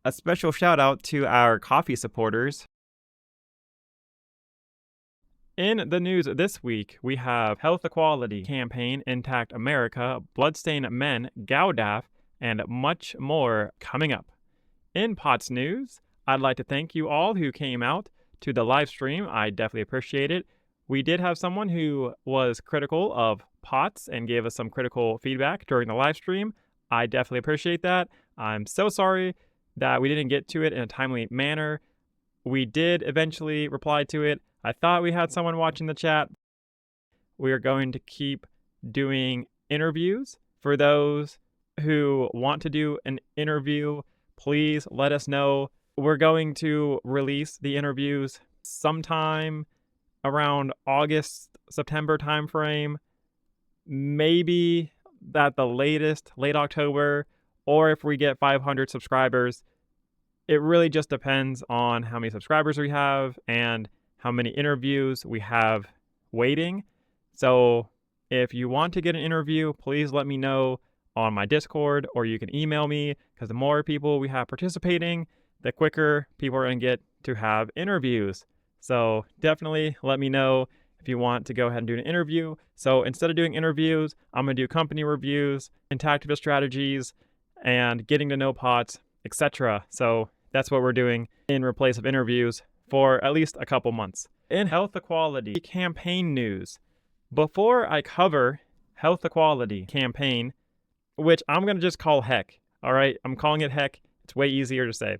A special shout out to our coffee supporters. In the news this week, we have Health Equality Campaign, Intact America, Bloodstained Men, GALDEF, and much more coming up. In POTS news, I'd like to thank you all who came out to the live stream. I definitely appreciate it. We did have someone who was critical of POTS and gave us some critical feedback during the live stream. I definitely appreciate that. I'm so sorry that we didn't get to it in a timely manner. We did eventually reply to it. I thought we had someone watching the chat. We are going to keep doing interviews. For those who want to do an interview, please let us know. We're going to release the interviews sometime around August, September timeframe. Maybe at the latest, late October, or if we get 500 subscribers. It really just depends on how many subscribers we have and how many interviews we have waiting. So if you want to get an interview, please let me know on my Discord, or you can email me, because the more people we have participating, the quicker people are going to get to have interviews. So definitely let me know if you want to go ahead and do an interview. So instead of doing interviews, I'm going to do company reviews, intactivist strategies, and getting to know POTS, etc. So that's what we're doing in replace of interviews for at least a couple months. In health equality campaign news, before I cover health equality campaign, which I'm going to just call HEC, all right? I'm calling it HEC. It's way easier to say.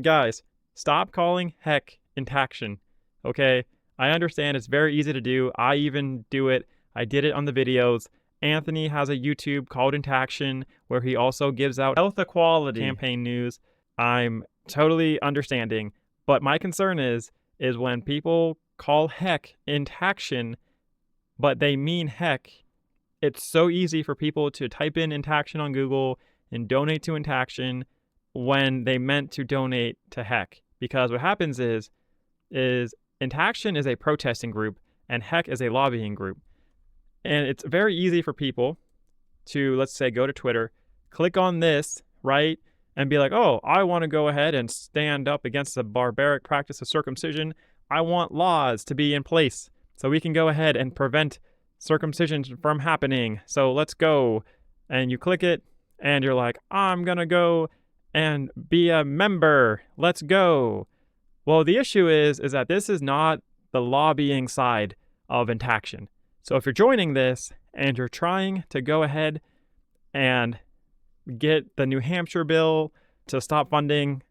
Guys, stop calling HEC Intaction, okay? I understand it's very easy to do. I even do it. I did it on the videos. Anthony has a YouTube called Intaction where he also gives out health equality campaign news. I'm totally understanding, but my concern is when people call HEC Intaction, but they mean HEC. It's so easy for people to type in Intaction on Google and donate to Intaction when they meant to donate to HEC. Because what happens is Intaction is a protesting group and HEC is a lobbying group. And it's very easy for people to, let's say, go to Twitter, click on this, right? And be like, oh, I want to go ahead and stand up against the barbaric practice of circumcision. I want laws to be in place so we can go ahead and prevent circumcision from happening. So let's go. And you click it and you're like, I'm going to go and be a member. Let's go. Well, the issue is that this is not the lobbying side of Intaction. So if you're joining this and you're trying to go ahead and get the New Hampshire bill to stop funding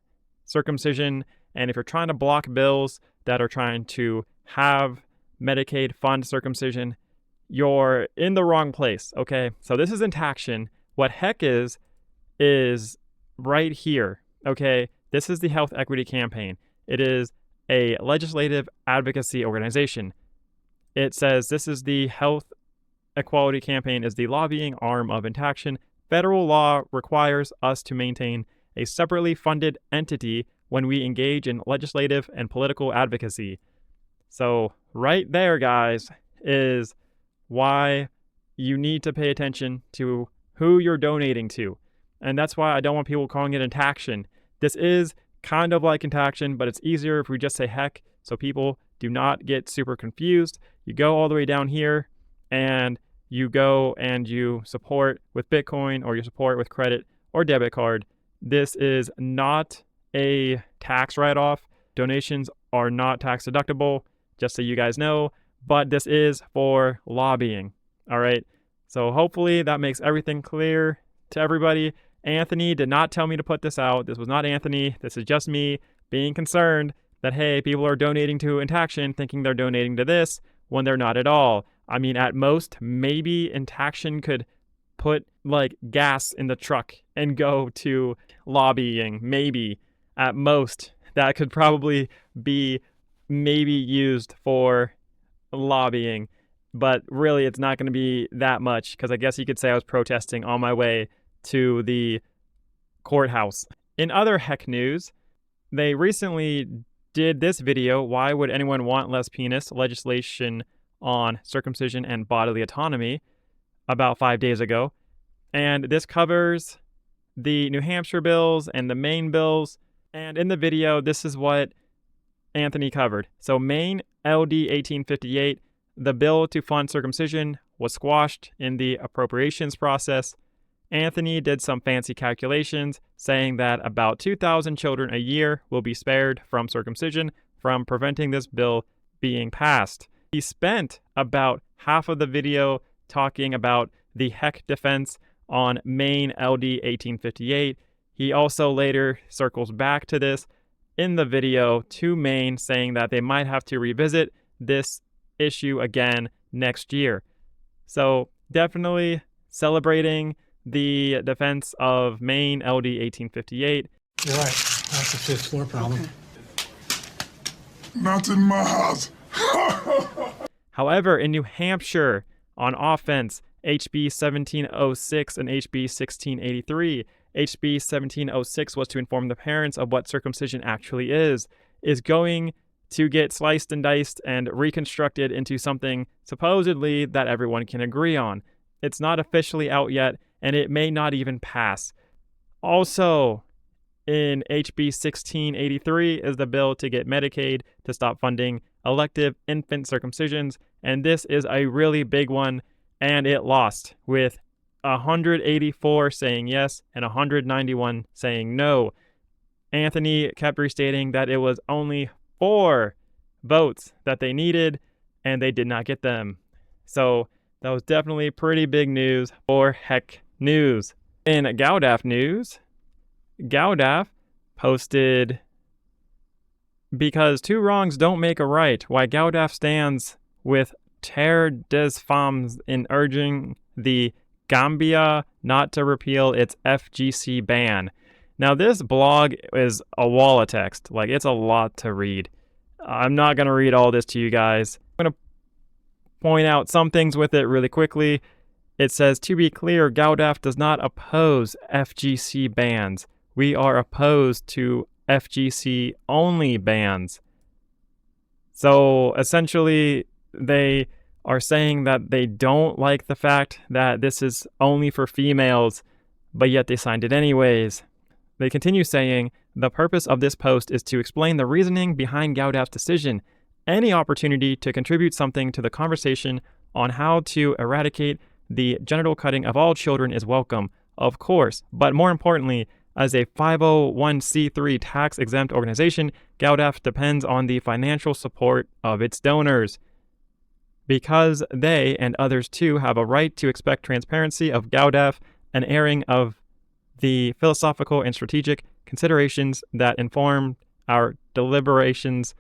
circumcision, and if you're trying to block bills that are trying to have Medicaid fund circumcision, you're in the wrong place, okay? So this is Intaction. What HEC is right here, okay? This is the Health Equity Campaign. It is a legislative advocacy organization. It says this is the Health Equality Campaign is the lobbying arm of Intaction. Federal law requires us to maintain a separately funded entity when we engage in legislative and political advocacy. So right there, guys, is why you need to pay attention to who you're donating to. And that's why I don't want people calling it Intaction. This is kind of like Intaction, but it's easier if we just say HEC so people do not get super confused. You go all the way down here and you go and you support with Bitcoin, or you support with credit or debit card. This is not a tax write-off. Donations are not tax deductible, just so you guys know, but this is for lobbying, all right? So hopefully that makes everything clear to everybody. Anthony did not tell me to put this out. This was not Anthony. This is just me being concerned that, hey, people are donating to Intaction thinking they're donating to this when they're not at all. I mean, at most, maybe Intaction could put like gas in the truck and go to lobbying. Maybe at most that could probably be maybe used for lobbying, but really it's not going to be that much, because I guess you could say I was protesting on my way to the courthouse. In other HEC news, they recently did this video, Why Would Anyone Want Less Penis? Legislation on circumcision and bodily autonomy, about 5 days ago. And this covers the New Hampshire bills and the Maine bills. And in the video, this is what Anthony covered. So Maine LD 1858, the bill to fund circumcision, was squashed in the appropriations process. Anthony did some fancy calculations saying that about 2,000 children a year will be spared from circumcision from preventing this bill being passed. He spent about half of the video talking about the heck defense on Maine LD 1858. He also later circles back to this in the video to Maine, saying that they might have to revisit this issue again next year. So definitely celebrating the defense of Maine LD 1858. You're right. That's a fifth floor problem. Okay. Not in my house. However, in New Hampshire, on offense, HB 1706 and HB 1683. HB 1706 was to inform the parents of what circumcision actually is going to get sliced and diced and reconstructed into something supposedly that everyone can agree on. It's not officially out yet, and it may not even pass. Also, in HB 1683 is the bill to get Medicaid to stop funding elective infant circumcisions, and this is a really big one, and it lost with 184 saying yes and 191 saying no. Anthony kept restating that it was only 4 votes that they needed, and they did not get them. So that was definitely pretty big news for Heck News. In GALDEF news, GALDEF posted, because 2 wrongs don't make a right, why GALDEF stands with Terre des Femmes in urging the Gambia not to repeal its FGC ban. Now, this blog is a wall of text. Like, it's a lot to read. I'm not going to read all this to you guys. I'm going to point out some things with it really quickly. It says, to be clear, GALDEF does not oppose FGC bans. We are opposed to FGC only bans. So essentially, they are saying that they don't like the fact that this is only for females, but yet they signed it anyways. They continue saying, the purpose of this post is to explain the reasoning behind GALDEF's decision. Any opportunity to contribute something to the conversation on how to eradicate the genital cutting of all children is welcome, of course, but more importantly, as a 501c3 tax-exempt organization, GALDEF depends on the financial support of its donors. Because they, and others too, have a right to expect transparency of GALDEF, an airing of the philosophical and strategic considerations that inform our deliberations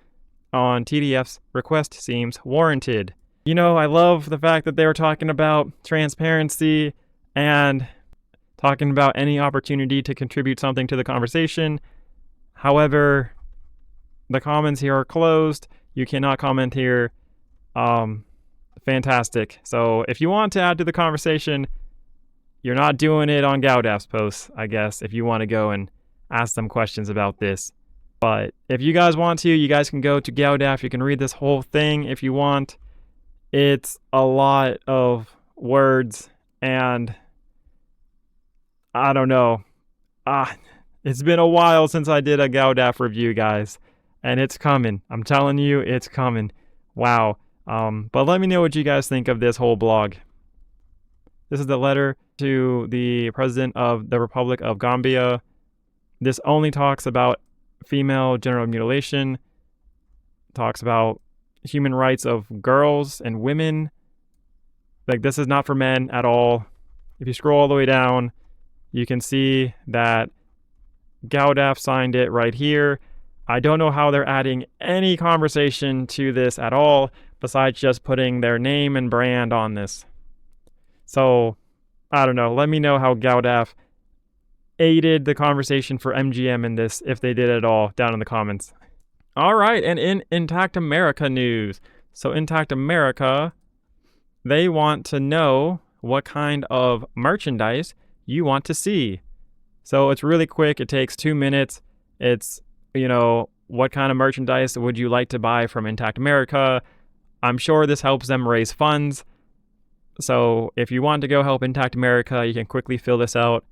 on TDF's request seems warranted. You know, I love the fact that they were talking about transparency and talking about any opportunity to contribute something to the conversation. However, the comments here are closed. You cannot comment here. Fantastic. So if you want to add to the conversation, you're not doing it on GALDEF's posts, I guess, if you want to go and ask them questions about this. But if you guys want to, you guys can go to GALDEF. You can read this whole thing if you want. It's a lot of words, and I don't know. It's been a while since I did a GALDEF review, guys, and it's coming. I'm telling you, it's coming. Wow. But let me know what you guys think of this whole blog. This is the letter to the President of the Republic of Gambia. This only talks about female genital mutilation, talks about human rights of girls and women. Like, this is not for men at all. If you scroll all the way down, you can see that GALDEF signed it right here. I don't know how they're adding any conversation to this at all, besides just putting their name and brand on this. So, I don't know. Let me know how GALDEF aided the conversation for MGM in this, if they did at all, down in the comments. All right, and in Intact America news. So Intact America, they want to know what kind of merchandise you want to see. So it's really quick. It takes 2 minutes. It's, what kind of merchandise would you like to buy from Intact America? I'm sure this helps them raise funds. So if you want to go help Intact America, you can quickly fill this out.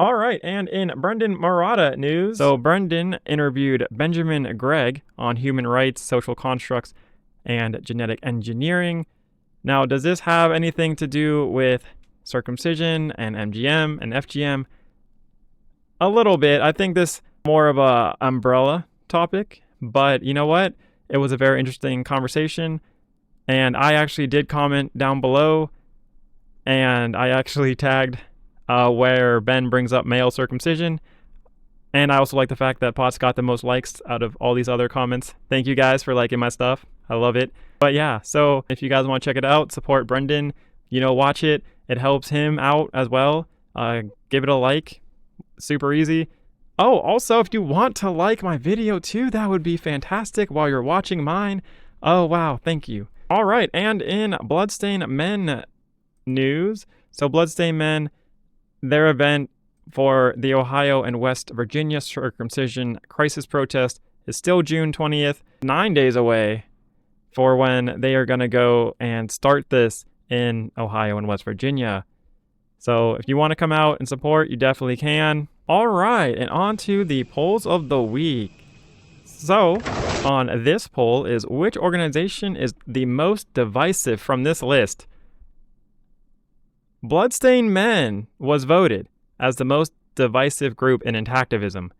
All right, and in Brendan Murata news, so Brendan interviewed Benjamin Gregg on human rights, social constructs, and genetic engineering. Now, does this have anything to do with circumcision and MGM and FGM? A little bit. I think this is more of a umbrella topic, but you know what? It was a very interesting conversation, and I actually did comment down below, and I actually tagged where Ben brings up male circumcision. And I also like the fact that Potts got the most likes out of all these other comments. Thank you guys for liking my stuff. I love it. But yeah, so if you guys want to check it out, support Brendan, watch it. It helps him out as well. Give it a like. Super easy. Oh, also, if you want to like my video too, that would be fantastic while you're watching mine. Oh, wow. Thank you. All right. And in Bloodstained Men news, so Bloodstained Men, their event for the Ohio and West Virginia circumcision crisis protest is still June 20th, 9 days away for when they are going to go and start this in Ohio and West Virginia. So if you want to come out and support, you definitely can. All right, and on to the polls of the week. So on this poll is which organization is the most divisive from this list? Bloodstained Men was voted as the most divisive group in intactivism.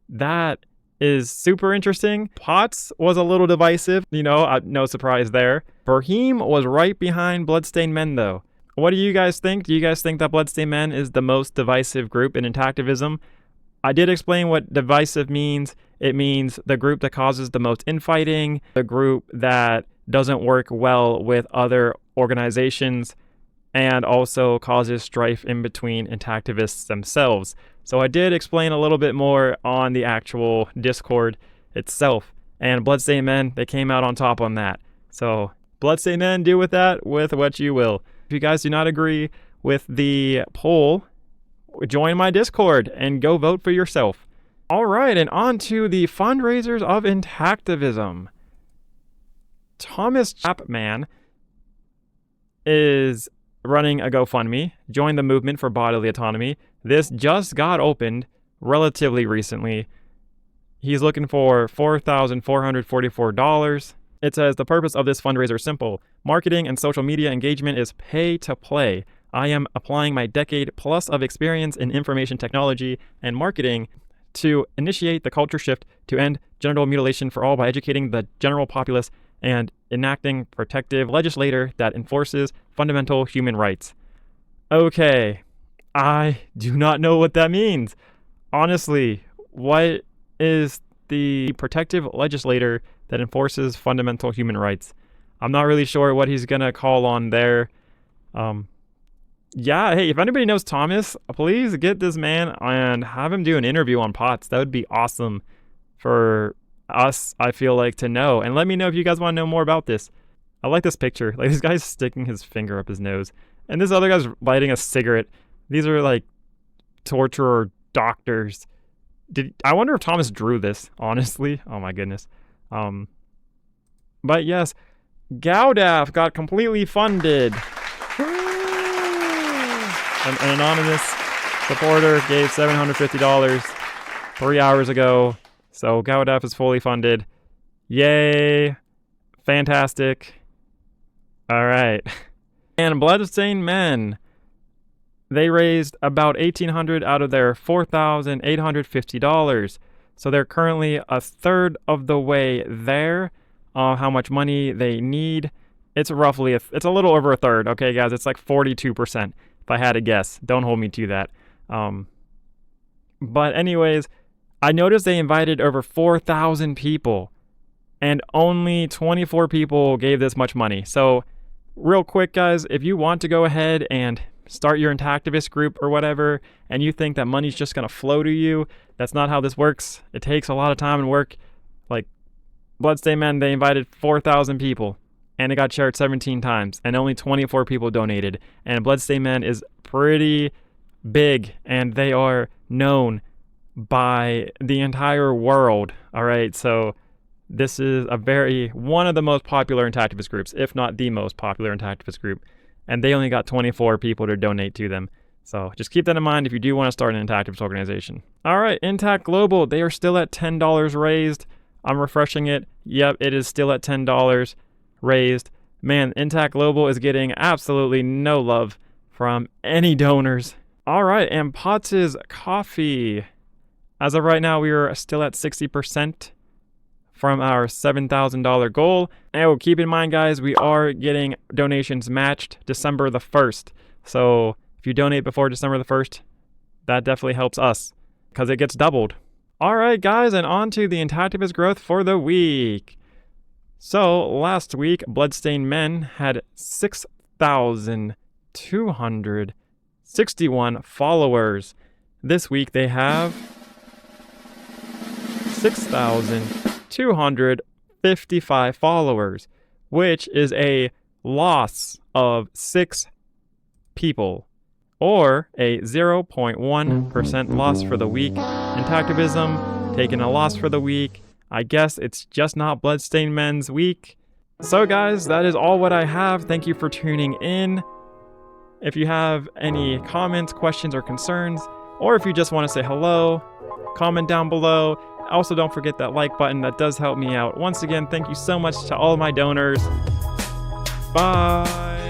That is super interesting. Potts was a little divisive, no surprise there. Brahim was right behind Bloodstained Men though. What do you guys think? Do you guys think that Bloodstained Men is the most divisive group in intactivism? I did explain what divisive means. It means the group that causes the most infighting, the group that doesn't work well with other organizations, and also causes strife in between intactivists themselves. So I did explain a little bit more on the actual Discord itself. And Bloodstained Men, they came out on top on that. So Bloodstained Men, do with that with what you will. If you guys do not agree with the poll, join my Discord and go vote for yourself. All right, and on to the fundraisers of intactivism. Thomas Chapman is running a GoFundMe, Join the Movement for Bodily Autonomy. This just got opened relatively recently. He's looking for $4,444. It says the purpose of this fundraiser is simple. Marketing and social media engagement is pay to play. I am applying my decade plus of experience in information technology and marketing to initiate the culture shift to end genital mutilation for all by educating the general populace and enacting protective legislation that enforces fundamental human rights. Okay, I do not know what that means. Honestly, what is the protective legislator that enforces fundamental human rights? I'm not really sure what he's gonna call on there. Yeah, hey, if anybody knows Thomas, please get this man and have him do an interview on Potts. That would be awesome for us, I feel like, to know. And let me know if you guys want to know more about this. I like this picture. Like, this guy's sticking his finger up his nose, and this other guy's lighting a cigarette. These are like torturer doctors. I wonder if Thomas drew this, honestly. Oh my goodness. But yes, GALDEF got completely funded. An anonymous supporter gave $750 3 hours ago. So GALDEF is fully funded. Yay. Fantastic. All right. And Bloodstained Men, they raised about $1,800 out of their $4,850. So they're currently a third of the way there. How much money they need? It's roughly, it's a little over a third. Okay, guys, it's like 42%. If I had to guess. Don't hold me to that. But anyways, I noticed they invited over 4,000 people, and only 24 people gave this much money. So real quick, guys, if you want to go ahead and start your intactivist group or whatever, and you think that money's just going to flow to you, that's not how this works. It takes a lot of time and work. Like Bloodstained Men, they invited 4,000 people, and it got shared 17 times, and only 24 people donated. And Bloodstained Men is pretty big, and they are known by the entire world. All right, so this is one of the most popular intactivist groups, if not the most popular intactivist group, and they only got 24 people to donate to them. So just keep that in mind if you do want to start an intactivist organization. All right, Intact Global, they are still at $10 raised. I'm refreshing it. Yep, it is still at $10 raised. Man, Intact Global is getting absolutely no love from any donors. All right, and Potts' Coffee. As of right now, we are still at 60% from our $7,000 goal. And keep in mind, guys, we are getting donations matched December the 1st. So if you donate before December the 1st, that definitely helps us because it gets doubled. All right, guys, and on to the Intactivist growth for the week. So last week, Bloodstained Men had 6,261 followers. This week, they have 6,255 followers, which is a loss of 6 people, or a 0.1% loss for the week. Intactivism taking a loss for the week. I guess it's just not Bloodstained Men's week. So guys, that is all what I have. Thank you for tuning in. If you have any comments, questions, or concerns, or if you just want to say hello, comment down below. Also, don't forget that like button. That does help me out. Once again, thank you so much to all my donors. Bye.